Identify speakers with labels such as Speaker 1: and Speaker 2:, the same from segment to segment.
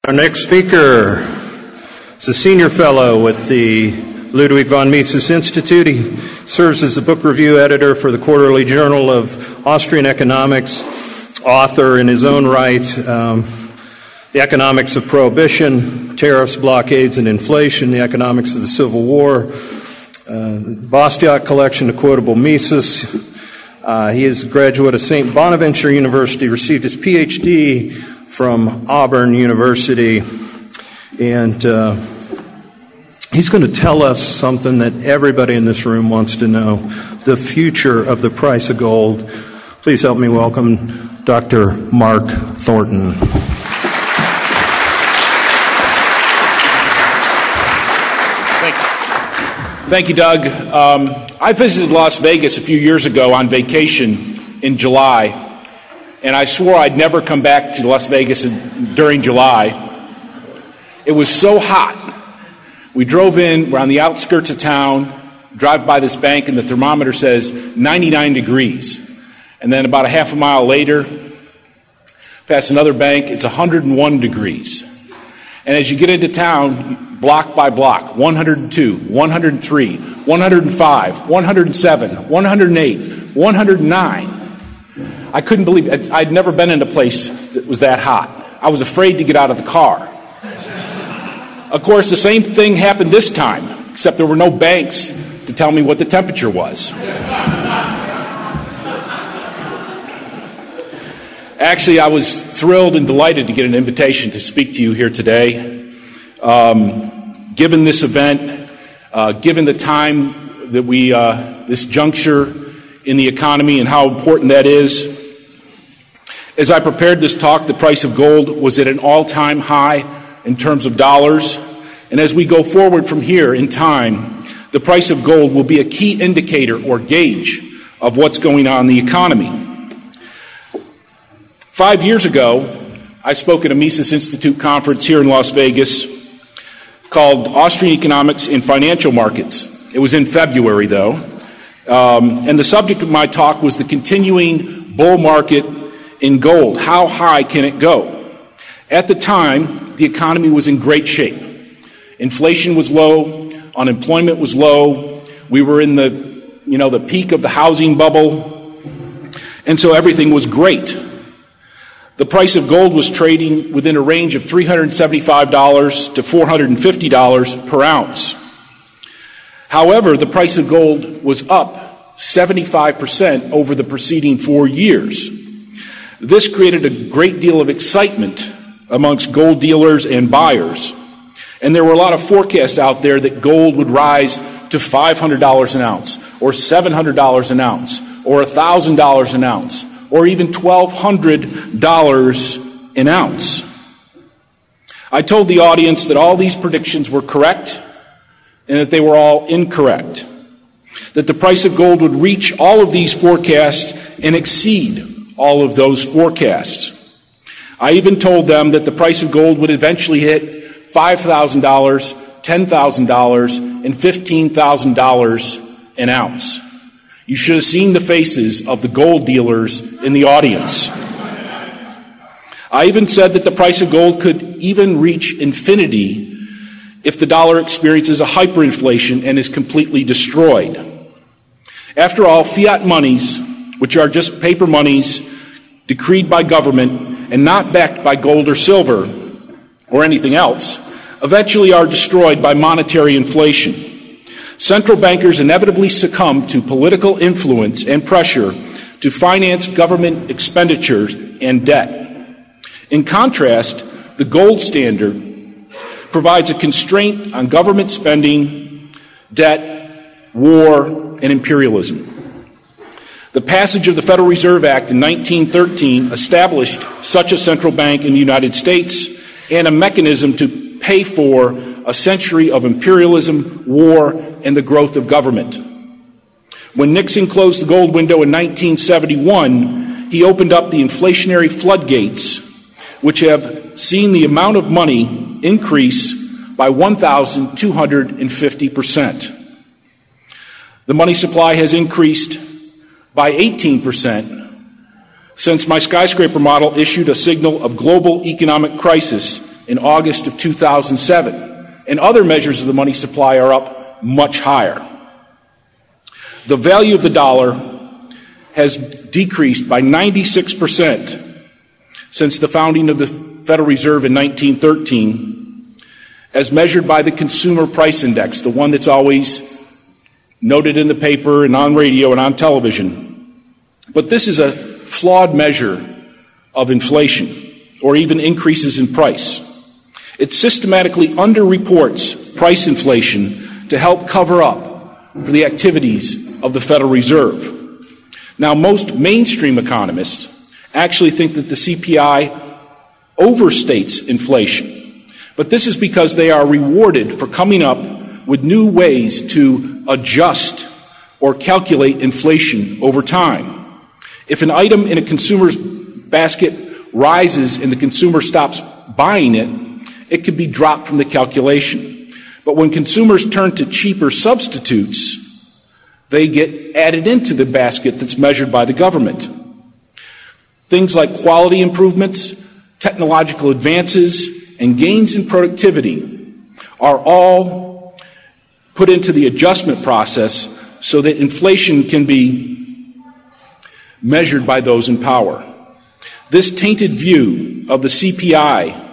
Speaker 1: Our next speaker is a senior fellow with the Ludwig von Mises Institute. He serves as the book review editor for the Quarterly Journal of Austrian Economics, author in his own right, The Economics of Prohibition, Tariffs, Blockades, and Inflation, The Economics of the Civil War, Bastiat Collection, The Quotable Mises. He is a graduate of St. Bonaventure University, received his PhD from Auburn University, and he's going to tell us something that everybody in this room wants to know, the future of the price of gold. Please help me welcome Dr. Mark Thornton.
Speaker 2: Thank you, Doug. I visited Las Vegas a few years ago on vacation in July, and I swore I'd never come back to Las Vegas during July. It was so hot. We drove in, we're on the outskirts of town, drive by this bank, and the thermometer says 99 degrees. And then about a half a mile later, past another bank, it's 101 degrees. And as you get into town, block by block, 102, 103, 105, 107, 108, 109. I couldn't believe it. I'd never been in a place that was that hot. I was afraid to get out of the car. Of course, the same thing happened this time, except there were no banks to tell me what the temperature was. Actually, I was thrilled and delighted to get an invitation to speak to you here today. Given this event, given the time that this juncture in the economy and how important that is, as I prepared this talk, the price of gold was at an all-time high in terms of dollars. And as we go forward from here in time, the price of gold will be a key indicator or gauge of what's going on in the economy. 5 years ago, I spoke at a Mises Institute conference here in Las Vegas called Austrian Economics in Financial Markets. It was in February, though. And the subject of my talk was the continuing bull market in gold. How high can it go? At the time, the economy was in great shape. Inflation was low, unemployment was low, we were in the peak of the housing bubble, and so everything was great. The price of gold was trading within a range of $375 to $450 per ounce. However, the price of gold was up 75% over the preceding 4 years. This created a great deal of excitement amongst gold dealers and buyers. And there were a lot of forecasts out there that gold would rise to $500 an ounce, or $700 an ounce, or $1,000 an ounce, or even $1,200 an ounce. I told the audience that all these predictions were correct and that they were all incorrect, that the price of gold would reach all of these forecasts and exceed all of those forecasts. I even told them that the price of gold would eventually hit $5,000, $10,000, and $15,000 an ounce. You should have seen the faces of the gold dealers in the audience. I even said that the price of gold could even reach infinity if the dollar experiences a hyperinflation and is completely destroyed. After all, fiat monies, which are just paper monies decreed by government and not backed by gold or silver or anything else, eventually are destroyed by monetary inflation. Central bankers inevitably succumb to political influence and pressure to finance government expenditures and debt. In contrast, the gold standard provides a constraint on government spending, debt, war, and imperialism. The passage of the Federal Reserve Act in 1913 established such a central bank in the United States and a mechanism to pay for a century of imperialism, war, and the growth of government. When Nixon closed the gold window in 1971, he opened up the inflationary floodgates, which have seen the amount of money increase by 1,250%. The money supply has increased by 18% since my skyscraper model issued a signal of global economic crisis in August of 2007, and other measures of the money supply are up much higher. The value of the dollar has decreased by 96% since the founding of the Federal Reserve in 1913, as measured by the Consumer Price Index, the one that's always noted in the paper and on radio and on television. But this is a flawed measure of inflation or even increases in price. It systematically underreports price inflation to help cover up for the activities of the Federal Reserve. Now, most mainstream economists actually think that the CPI overstates inflation, but this is because they are rewarded for coming up with new ways to adjust or calculate inflation over time. If an item in a consumer's basket rises and the consumer stops buying it, it could be dropped from the calculation. But when consumers turn to cheaper substitutes, they get added into the basket that's measured by the government. Things like quality improvements, technological advances, and gains in productivity are all put into the adjustment process so that inflation can be measured by those in power. This tainted view of the CPI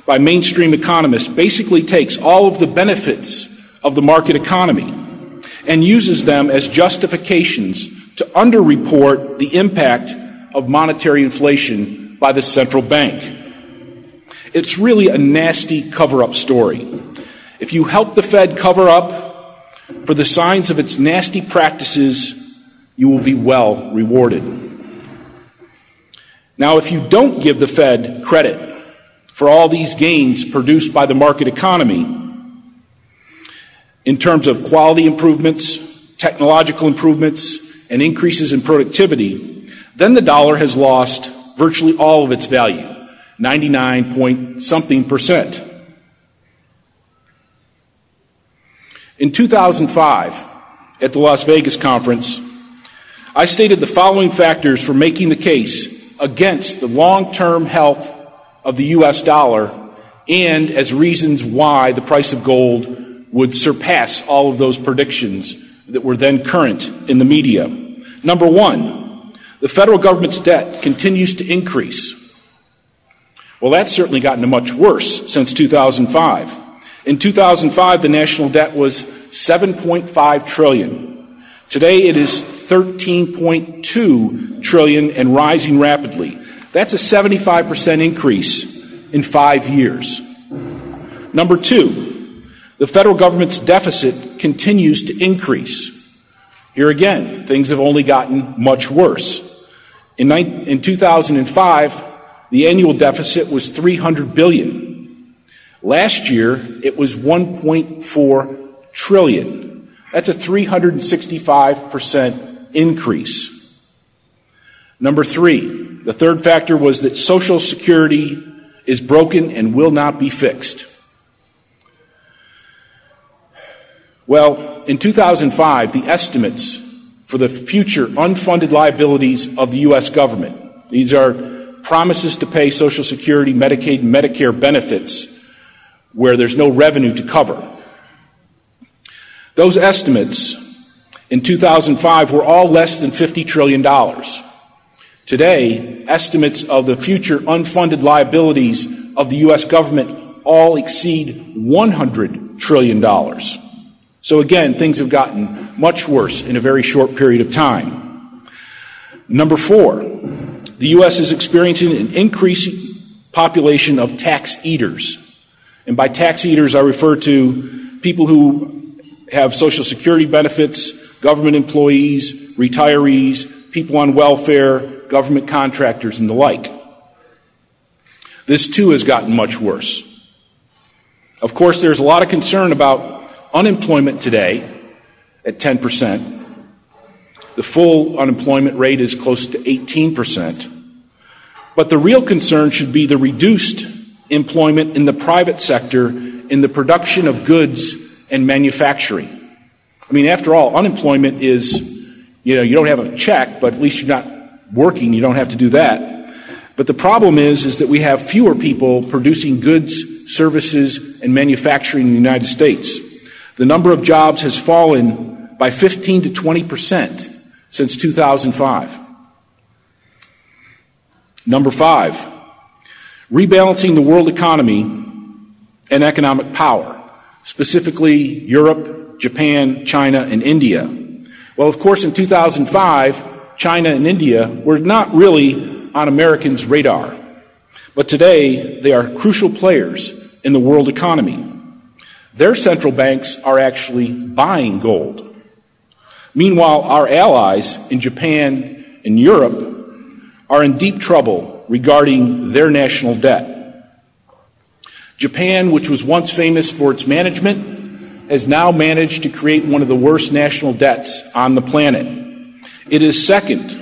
Speaker 2: by mainstream economists basically takes all of the benefits of the market economy and uses them as justifications to underreport the impact of monetary inflation by the central bank. It's really a nasty cover-up story. If you help the Fed cover up for the signs of its nasty practices, you will be well rewarded. Now, if you don't give the Fed credit for all these gains produced by the market economy, in terms of quality improvements, technological improvements, and increases in productivity, then the dollar has lost virtually all of its value, 99-point-something%. In 2005, at the Las Vegas conference, I stated the following factors for making the case against the long-term health of the U.S. dollar and as reasons why the price of gold would surpass all of those predictions that were then current in the media. Number one, the federal government's debt continues to increase. Well, that's certainly gotten much worse since 2005. In 2005, the national debt was $7.5 trillion. Today, it is $13.2 trillion and rising rapidly. That's a 75% increase in 5 years. Number two, the federal government's deficit continues to increase. Here again, things have only gotten much worse. In 2005, the annual deficit was $300 billion. Last year, it was $1.4 trillion. That's a 365% increase. Number three, the third factor was that Social Security is broken and will not be fixed. Well, in 2005, the estimates for the future unfunded liabilities of the U.S. government, these are promises to pay Social Security, Medicaid, and Medicare benefits where there's no revenue to cover. Those estimates in 2005 were all less than $50 trillion. Today, estimates of the future unfunded liabilities of the U.S. government all exceed $100 trillion. So again, things have gotten much worse in a very short period of time. Number four, the U.S. is experiencing an increasing population of tax eaters. And by tax eaters, I refer to people who have Social Security benefits, government employees, retirees, people on welfare, government contractors, and the like. This, too, has gotten much worse. Of course, there's a lot of concern about unemployment today at 10%. The full unemployment rate is close to 18%. But the real concern should be the reduced employment in the private sector in the production of goods and manufacturing. I mean, after all, unemployment is, you don't have a check, but at least you're not working, you don't have to do that. But the problem is that we have fewer people producing goods services, and manufacturing in the United States. The number of jobs has fallen by 15 to 20% since 2005. Number 5, rebalancing the world economy and economic power, specifically Europe, Japan, China, and India. Well, of course, in 2005, China and India were not really on Americans' radar. But today, they are crucial players in the world economy. Their central banks are actually buying gold. Meanwhile, our allies in Japan and Europe are in deep trouble regarding their national debt. Japan, which was once famous for its management, has now managed to create one of the worst national debts on the planet. It is second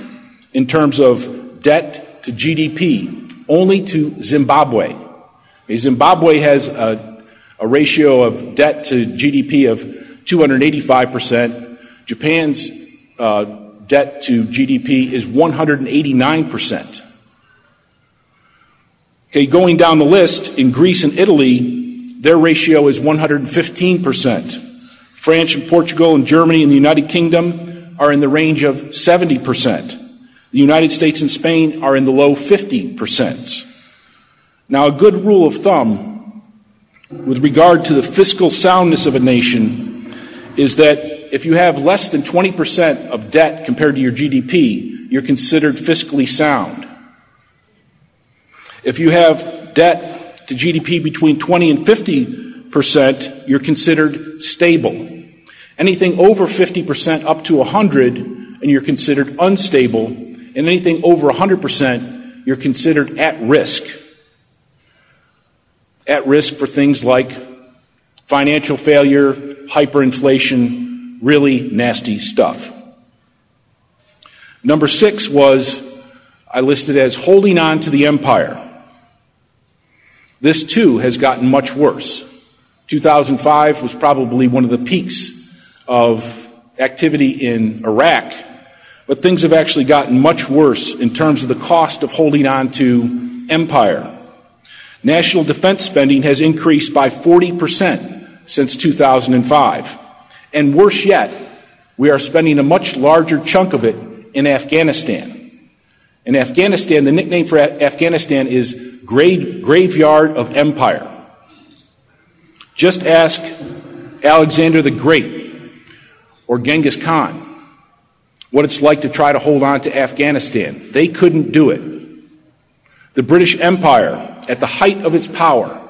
Speaker 2: in terms of debt to GDP, only to Zimbabwe. Zimbabwe has a ratio of debt to GDP of 285%. Japan's debt to GDP is 189%. Okay, going down the list, in Greece and Italy, their ratio is 115%. France and Portugal and Germany and the United Kingdom are in the range of 70%. The United States and Spain are in the low 50%. Now, a good rule of thumb with regard to the fiscal soundness of a nation is that if you have less than 20% of debt compared to your GDP, you're considered fiscally sound. If you have debt to GDP between 20 and 50%, you're considered stable. Anything over 50% up to 100, and you're considered unstable. And anything over 100%, you're considered at risk. At risk for things like financial failure, hyperinflation, really nasty stuff. Number 6 was, I listed as holding on to the empire. This too has gotten much worse. 2005 was probably one of the peaks of activity in Iraq, but things have actually gotten much worse in terms of the cost of holding on to empire. National defense spending has increased by 40% since 2005. And worse yet, we are spending a much larger chunk of it in Afghanistan. In Afghanistan, the nickname for Afghanistan is Graveyard of Empire. Just ask Alexander the Great or Genghis Khan what it's like to try to hold on to Afghanistan. They couldn't do it. The British Empire, at the height of its power,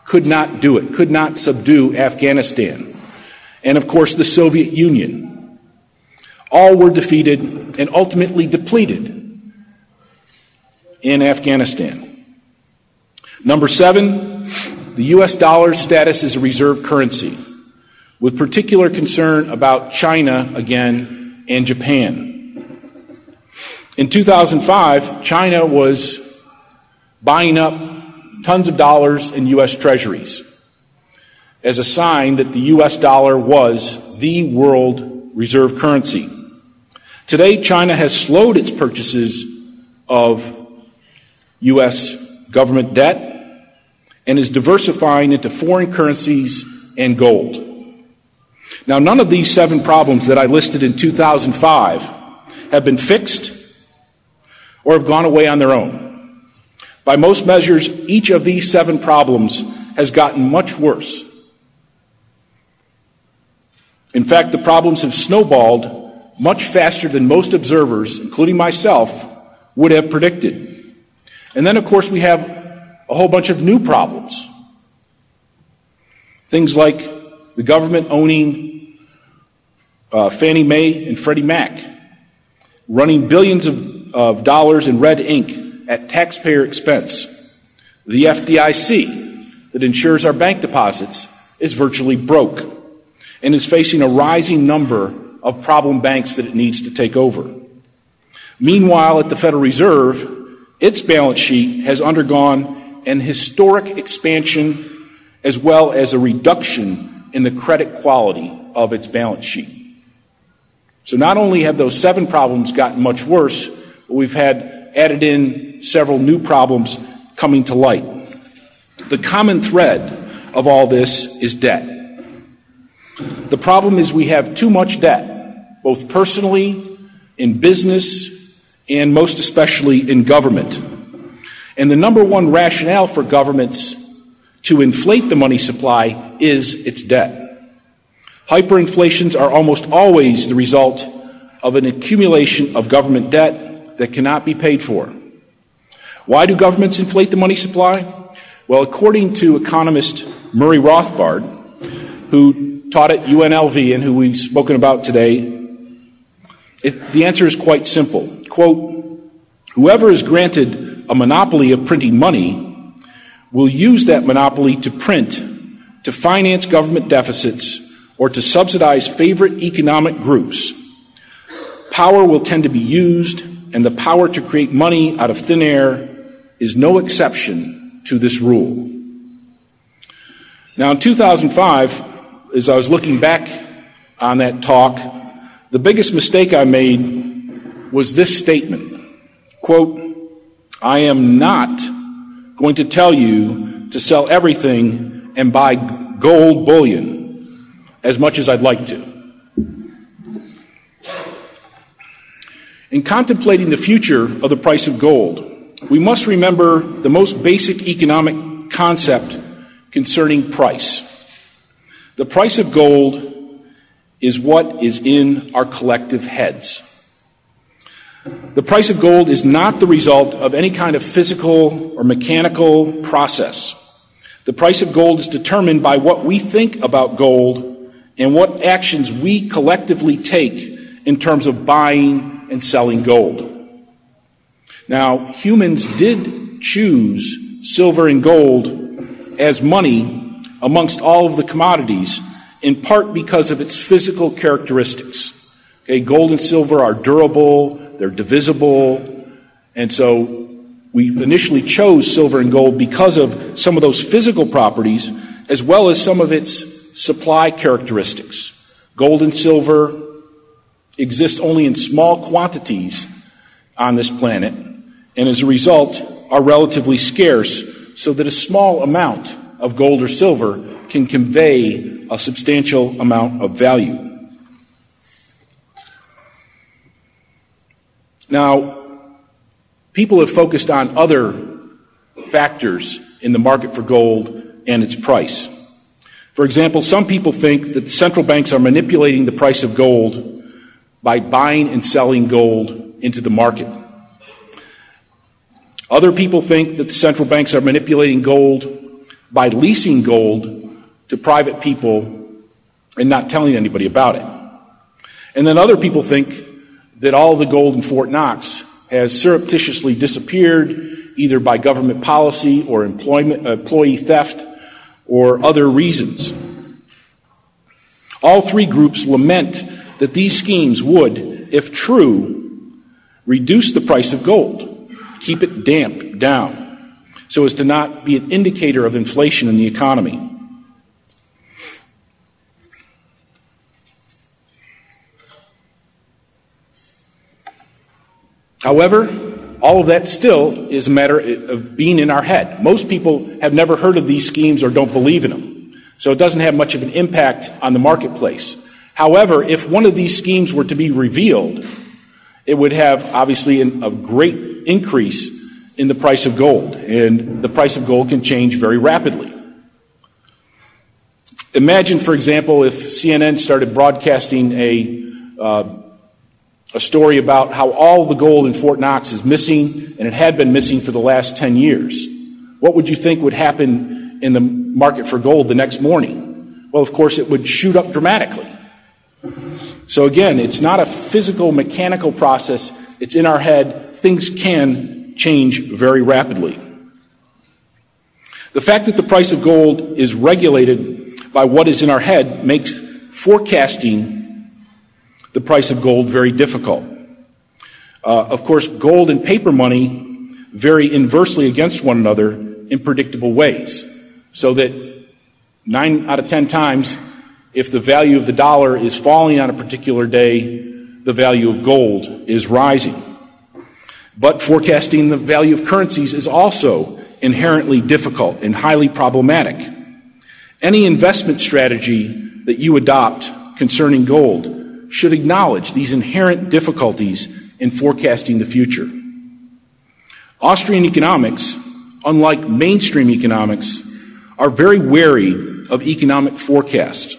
Speaker 2: could not do it, could not subdue Afghanistan. And of course, the Soviet Union. All were defeated and ultimately depleted in Afghanistan. Number 7, the U.S. dollar's status as a reserve currency, with particular concern about China again and Japan. In 2005, China was buying up tons of dollars in U.S. treasuries as a sign that the U.S. dollar was the world reserve currency. Today, China has slowed its purchases of U.S. government debt and is diversifying into foreign currencies and gold. Now, none of these 7 problems that I listed in 2005 have been fixed or have gone away on their own. By most measures, each of these 7 problems has gotten much worse. In fact, the problems have snowballed much faster than most observers, including myself, would have predicted. And then, of course, we have a whole bunch of new problems. Things like the government owning Fannie Mae and Freddie Mac, running billions of dollars in red ink at taxpayer expense. The FDIC, that insures our bank deposits, is virtually broke and is facing a rising number of problem banks that it needs to take over. Meanwhile, at the Federal Reserve, its balance sheet has undergone an historic expansion as well as a reduction in the credit quality of its balance sheet. So not only have those 7 problems gotten much worse, but we've had added in several new problems coming to light. The common thread of all this is debt. The problem is we have too much debt, both personally, in business, and most especially in government. And the number one rationale for governments to inflate the money supply is its debt. Hyperinflations are almost always the result of an accumulation of government debt that cannot be paid for. Why do governments inflate the money supply? Well, according to economist Murray Rothbard, who taught at UNLV and who we've spoken about today, the answer is quite simple. Quote, whoever is granted a monopoly of printing money will use that monopoly to print, to finance government deficits, or to subsidize favorite economic groups. Power will tend to be used, and the power to create money out of thin air is no exception to this rule. Now, in 2005, as I was looking back on that talk, the biggest mistake I made was this statement. Quote, I am not going to tell you to sell everything and buy gold bullion as much as I'd like to. In contemplating the future of the price of gold, we must remember the most basic economic concept concerning price. The price of gold is what is in our collective heads. The price of gold is not the result of any kind of physical or mechanical process. The price of gold is determined by what we think about gold and what actions we collectively take in terms of buying and selling gold. Now, humans did choose silver and gold as money amongst all of the commodities, in part because of its physical characteristics. Okay, gold and silver are durable, they're divisible, and so we initially chose silver and gold because of some of those physical properties as well as some of its supply characteristics. Gold and silver exist only in small quantities on this planet, and as a result are relatively scarce, so that a small amount of gold or silver can convey a substantial amount of value. Now, people have focused on other factors in the market for gold and its price. For example, some people think that the central banks are manipulating the price of gold by buying and selling gold into the market. Other people think that the central banks are manipulating gold by leasing gold to private people and not telling anybody about it. And then other people think that all of the gold in Fort Knox has surreptitiously disappeared either by government policy or employee theft or other reasons. All three groups lament that these schemes would, if true, reduce the price of gold, keep it damped down, so as to not be an indicator of inflation in the economy. However, all of that still is a matter of being in our head. Most people have never heard of these schemes or don't believe in them, so it doesn't have much of an impact on the marketplace. However, if one of these schemes were to be revealed, it would have obviously a great increase in the price of gold, and the price of gold can change very rapidly. Imagine, for example, if CNN started broadcasting a story about how all the gold in Fort Knox is missing, and it had been missing for the last 10 years. What would you think would happen in the market for gold the next morning? Well, of course, it would shoot up dramatically. So again, it's not a physical, mechanical process. It's in our head. Things can change very rapidly. The fact that the price of gold is regulated by what is in our head makes forecasting the price of gold very difficult. Of course, gold and paper money vary inversely against one another in predictable ways, so that 9 out of 10 times, if the value of the dollar is falling on a particular day, the value of gold is rising. But forecasting the value of currencies is also inherently difficult and highly problematic. Any investment strategy that you adopt concerning gold should acknowledge these inherent difficulties in forecasting the future. Austrian economics, unlike mainstream economics, are very wary of economic forecasts.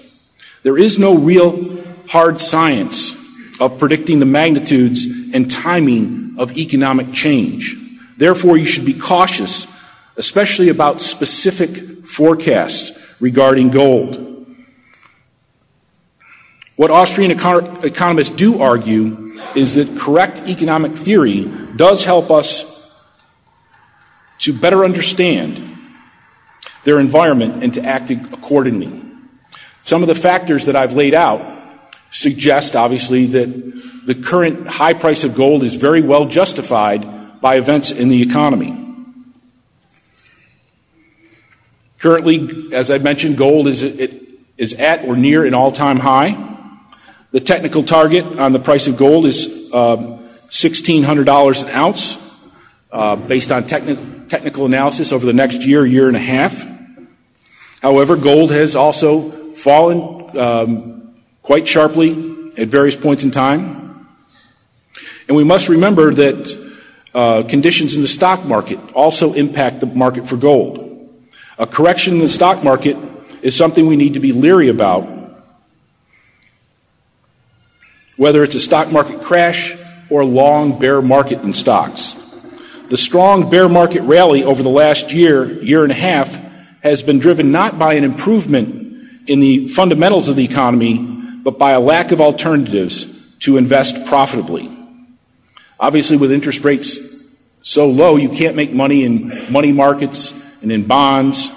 Speaker 2: There is no real hard science of predicting the magnitudes and timing of economic change. Therefore, you should be cautious, especially about specific forecasts regarding gold. What Austrian economists do argue is that correct economic theory does help us to better understand their environment and to act accordingly. Some of the factors that I've laid out suggest, obviously, that the current high price of gold is very well justified by events in the economy. Currently, as I mentioned, gold is at or near an all-time high. The technical target on the price of gold is $1,600 an ounce, based on technical analysis over the next year and a half. However, gold has also fallen quite sharply at various points in time. And we must remember that conditions in the stock market also impact the market for gold. A correction in the stock market is something we need to be leery about, whether it's a stock market crash or a long bear market in stocks. The strong bear market rally over the last year and a half, has been driven not by an improvement in the fundamentals of the economy, but by a lack of alternatives to invest profitably. Obviously, with interest rates so low, you can't make money in money markets and in bonds.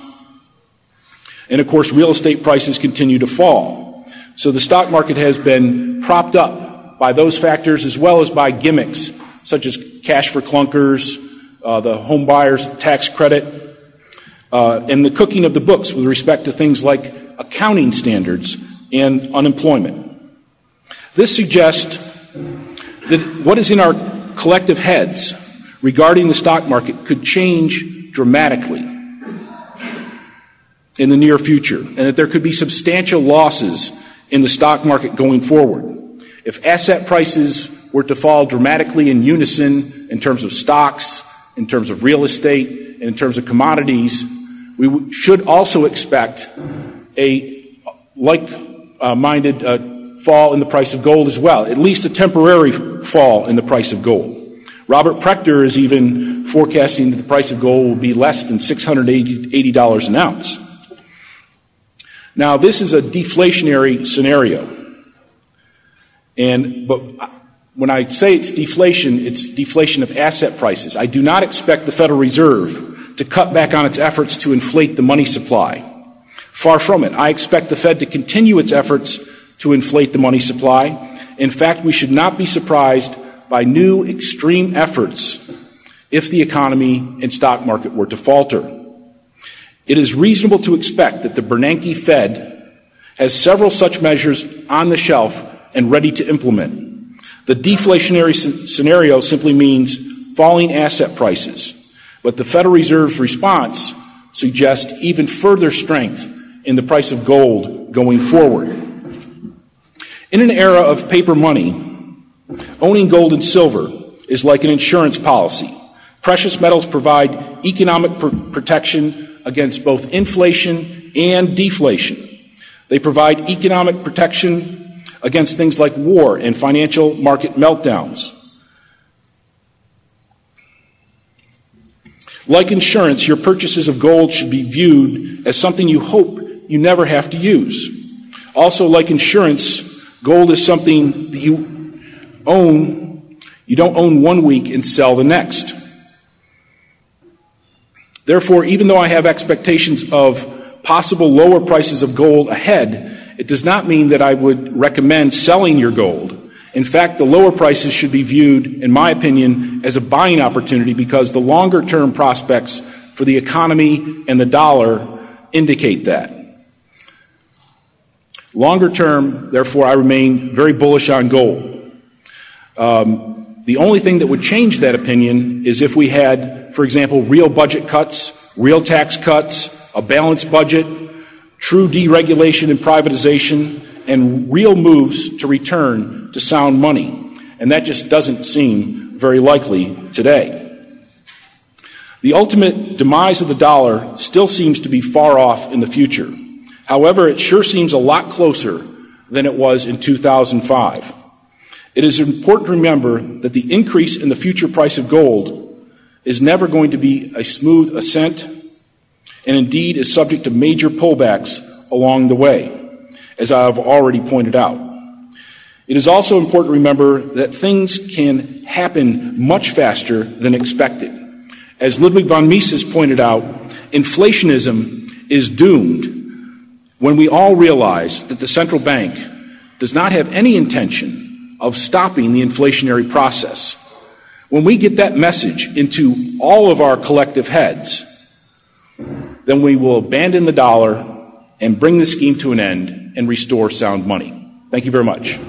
Speaker 2: And of course, real estate prices continue to fall. So the stock market has been propped up by those factors, as well as by gimmicks such as cash for clunkers, the home buyer's tax credit, and the cooking of the books with respect to things like accounting standards and unemployment. This suggests that what is in our collective heads regarding the stock market could change dramatically in the near future, and that there could be substantial losses in the stock market going forward. If asset prices were to fall dramatically in unison in terms of stocks, in terms of real estate, and in terms of commodities, we should also expect a like-minded fall in the price of gold as well, at least a temporary fall in the price of gold. Robert Prechter is even forecasting that the price of gold will be less than $680 an ounce. Now, this is a deflationary scenario. But when I say it's deflation of asset prices. I do not expect the Federal Reserve to cut back on its efforts to inflate the money supply. Far from it. I expect the Fed to continue its efforts to inflate the money supply. In fact, we should not be surprised by new extreme efforts if the economy and stock market were to falter. It is reasonable to expect that the Bernanke Fed has several such measures on the shelf and ready to implement. The deflationary scenario simply means falling asset prices, but the Federal Reserve's response suggests even further strength in the price of gold going forward. In an era of paper money, owning gold and silver is like an insurance policy. Precious metals provide economic protection against both inflation and deflation. They provide economic protection against things like war and financial market meltdowns. Like insurance, your purchases of gold should be viewed as something you hope you never have to use. Also, like insurance, gold is something that you own. You don't own one week and sell the next. Therefore, even though I have expectations of possible lower prices of gold ahead, it does not mean that I would recommend selling your gold. In fact, the lower prices should be viewed, in my opinion, as a buying opportunity because the longer-term prospects for the economy and the dollar indicate that. Longer term, therefore, I remain very bullish on gold. The only thing that would change that opinion is if we had for example, real budget cuts, real tax cuts, a balanced budget, true deregulation and privatization, and real moves to return to sound money. And that just doesn't seem very likely today. The ultimate demise of the dollar still seems to be far off in the future. However, it sure seems a lot closer than it was in 2005. It is important to remember that the increase in the future price of gold is never going to be a smooth ascent, and indeed is subject to major pullbacks along the way, as I have already pointed out. It is also important to remember that things can happen much faster than expected. As Ludwig von Mises pointed out, inflationism is doomed when we all realize that the central bank does not have any intention of stopping the inflationary process. When we get that message into all of our collective heads, then we will abandon the dollar and bring the scheme to an end and restore sound money. Thank you very much.